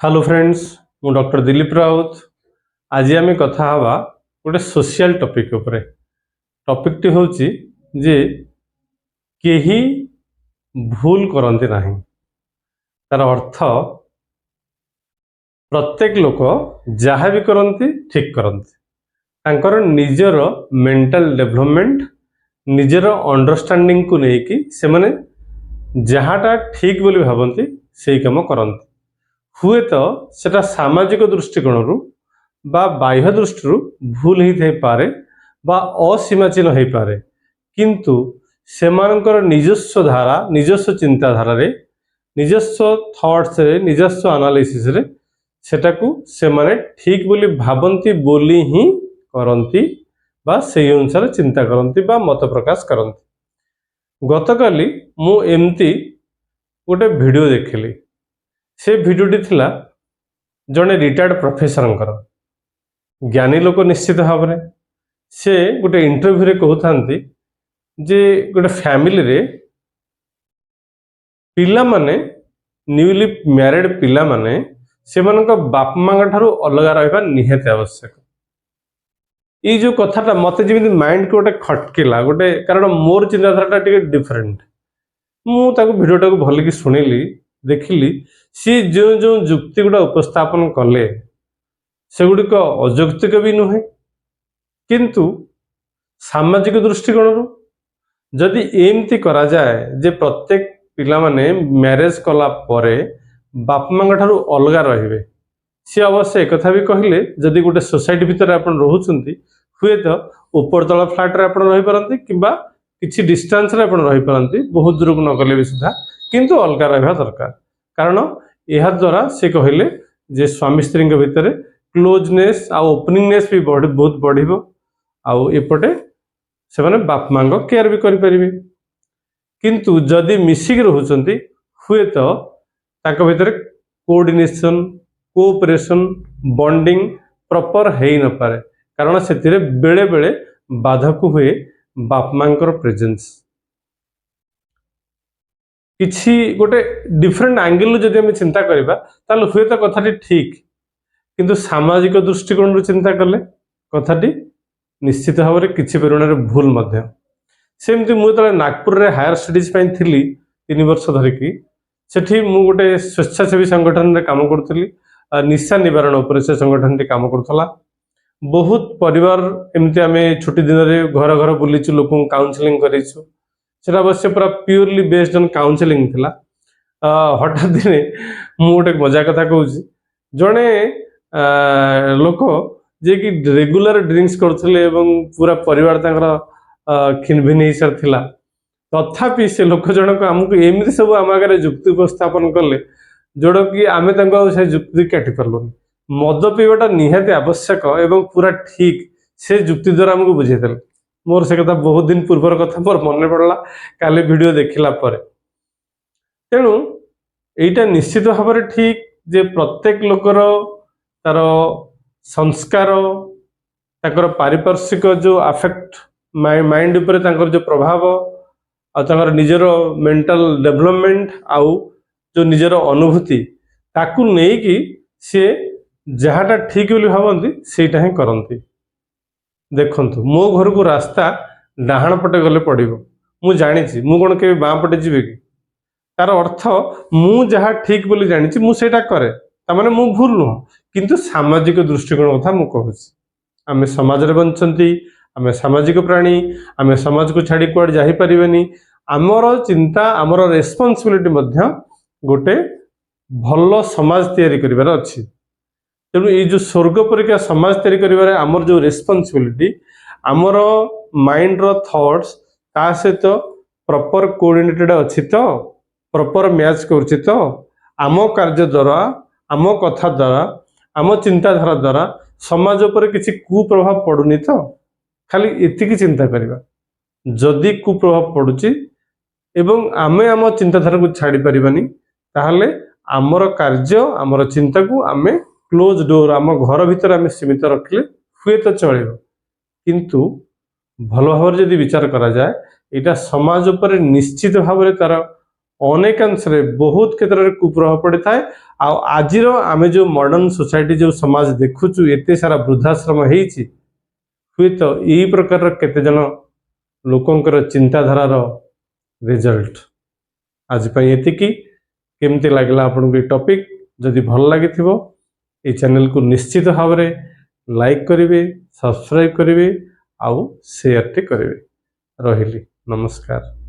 Hello friends मु doctor Dilip Raut. आज आम कथा हवा गोटे सोशल टॉपिक उपरे। टॉपिक टी होची जे केही भूल करंती नाही। तार अर्थ प्रत्येक लोक जहाँ भी करंती ठीक करंती। तांकर निजर मेंटल डेवलपमेंट निजर अंडरस्टैंडिंग को लेकी से माने जहाँटा ठीक बोली भावती से काम करंती। हुए तो सेटा सामाजिक दृष्टिकोण बा बाह्य दृष्टि भूल ही थे पारे बा असीमाचीन हो पारे, किंतु सेमानकर निजस्व धारा निजस्व चिंताधारा रे निजस्व थॉट्स रे निजस्व एनालिसिस रे सेटाकू से माने ठीक बोली भावंती बोली ही करंती बा से अनुसार चिंता करंती बा मत प्रकाश करंती। गतकाली मु एमती गोटे वीडियो देखिली। से भिडियोटी थिला जड़े रिटायर्ड प्रोफेसर ज्ञानी लोक निश्चित भाव में से गोटे इंटरव्यू रे कहते जे गोटे फैमिली रे पिला माने न्यूली मैरिड पिला माने से बाप माँ ठारू अलग रहा निहाती आवश्यक। ये जो कथाटा मत जमी माइंड को गोटे खटकिला गोटे, कारण मोर चिंताधारा डिफरेंट। मुझे भिडियोटा को भल कि शुणिली देखिली सी जो जो जुक्ति गुड़ा उपस्थापन कले सेगुड़िक अযौक्तिक भी नुहे, किंतु सामाजिक दृष्टिकोण जदि एमती करा जाए जे प्रत्येक पिला माने मैरेज कला परे बाप माँ ठारू अलग रहिबे। सी अवश्य एक कथा भी कहले जदि गोटे सोसाइटी भितर आपण रहउछंती हुए तो ऊपर तल फ्लैट रे आपण रहि परंती किबा किछि डिस्टेंस रे आपण रहि परंती, बहुत दूर न गले भी सुधा, किंतु अलग रहबा दरकार। कारण यह द्वारा से कहले जे स्वामी स्त्री भितर क्लोजनेस आ ओपनिंगनेस भी बहुत बढ़िबो आउ एपटे से माने बाप माँ को केयर भी करि परिबे। किंतु जदि मिसिक रहउछंती हुए तो ताको भितर कोऑर्डिनेशन कोऑपरेशन बॉन्डिंग प्रॉपर हेई न पारे, कारण से बेले बेले बाधक हुए बाप माँ प्रेजेंस। किसी गोटे डिफरेंट एंगल जदि आम चिंता करबा ताले हुए तो कथाटी ठीक, किंतु सामाजिक दृष्टिकोण चिंता कले कथाटी निश्चित भाव में किसी परिमाण भूल मध्य। सेमती मुझे नागपुर रे हायर स्टडीज थी 3 वर्ष धरिकी सेठी मु गोटे स्वेच्छासेवी संगठन रे काम करुली। निशा निवारण उपर से संगठन काम करुला। बहुत परिवार एमती आम छुट्टी दिन में घर घर बुलीचु, लोक काउनसिलिंग करेचु। सेटा अवश्य पूरा प्योरली बेस्ड ऑन काउनसिलिंग थिला। हठात दिने मु गोटे मजा कथा कहूँ, जड़े लोक जे कि रेगुलर ड्रिंक्स करथले एवं पूरा परिवार तांकर खिनभिन हो सार थिला, तथापि से लोक जनक आमको एमती सब आम आगे जुक्ति उपस्थापन कले जोड़ कि आम से जुक्ति काटि पार्लुनि। मद पीवाटा निहाती आवश्यक एवं पूरा ठीक से जुक्ति द्वारा आमको बुझेदेले। मोर से कथा बहुत दिन पूर्वर कथा मोर मन पड़ला काली वीडियो देखिला परे। तेणु एटा निश्चित भाव में ठीक जे प्रत्येक लोकर तार संस्कार ताकर पारिपार्श्विक जो अफेक्ट माइंड उपरे ताकर जो प्रभाव आ निजर मेंटल डेवलपमेंट आउ जो निजर अनुभूति ताकू नहीं कि सी जहाँटा ठीक बोली भावती सेटा ही करती। देखंतु मो घर को रास्ता डाहाण पटे गले पड़ो, मु जानी मु कौन के बाँ पटे जी कि तार अर्थ मु जहाँ ठीक बोली जानी मु सेटा करे तामाने मु भूल नुह, किंतु सामाजिक दृष्टिकोण कथा मु कहूँ। आम समाज रे बंचंती, आम सामाजिक प्राणी, आम समाज को छाड़ी कुआड़ जाहि परिबेनी। आमर चिंता आमर रेस्पॉन्सिबिलिटी मध्य गोटे भल समाज तैयारी करिवार अछि। तेणु ये जो स्वर्ग परिका समाज तैयारी करिवार आमर जो रेस्पॉन्सिबिलिटी आमर माइंड रो थॉट्स ता सहित प्रॉपर कोऑर्डिनेटेड अछि तो प्रॉपर मैच करछि तो आम कार्य द्वारा आम कथा द्वारा आम चिंताधारा द्वारा समाज पर किसी कुप्रभाव पड़ुनी तो खाली एतिकी चिंता करिबा। जदि कुप्रभाव पड़ुछि एवं आमे आम चिंताधारा को छाड़ी परिबानी ताहले आमर कार्य आमर चिंता को आमे क्लोज डोर आम घर भीतर आमे सीमित रखले हुए तो चलेबो, किंतु भल भाव जदि विचार करा जाए एटा समाज पर निश्चित भाव में तार ଅନେକାଂଶରେ ବହୁତ କ୍ଷେତ୍ରରେ କୁପ୍ରଭାବ ପଡ଼ିଥାଏ। ଆଉ ଆଜିର ଆମେ ଯେଉଁ ମଡର୍ଣ୍ଣ ସୋସାଇଟି ଯେଉଁ ସମାଜ ଦେଖୁଛୁ ଏତେ ସାରା ବୃଦ୍ଧାଶ୍ରମ ହେଇଛି, ହୁଏତ ଏହି ପ୍ରକାରର କେତେଜଣ ଲୋକଙ୍କର ଚିନ୍ତାଧାରାର ରେଜଲ୍ଟ। ଆଜି ପାଇଁ ଏତିକି। କେମିତି ଲାଗିଲା ଆପଣଙ୍କୁ ଏ ଟପିକ୍? ଯଦି ଭଲ ଲାଗିଥିବ এই ଚ୍ୟାନେଲକୁ ନିଶ୍ଚିତ ଭାବରେ ଲାଇକ୍ କରିବେ, ସବସ୍କ୍ରାଇବ୍ କରିବେ ଆଉ ସେୟାରଟି କରିବେ। ରହିଲି, ନମସ୍କାର।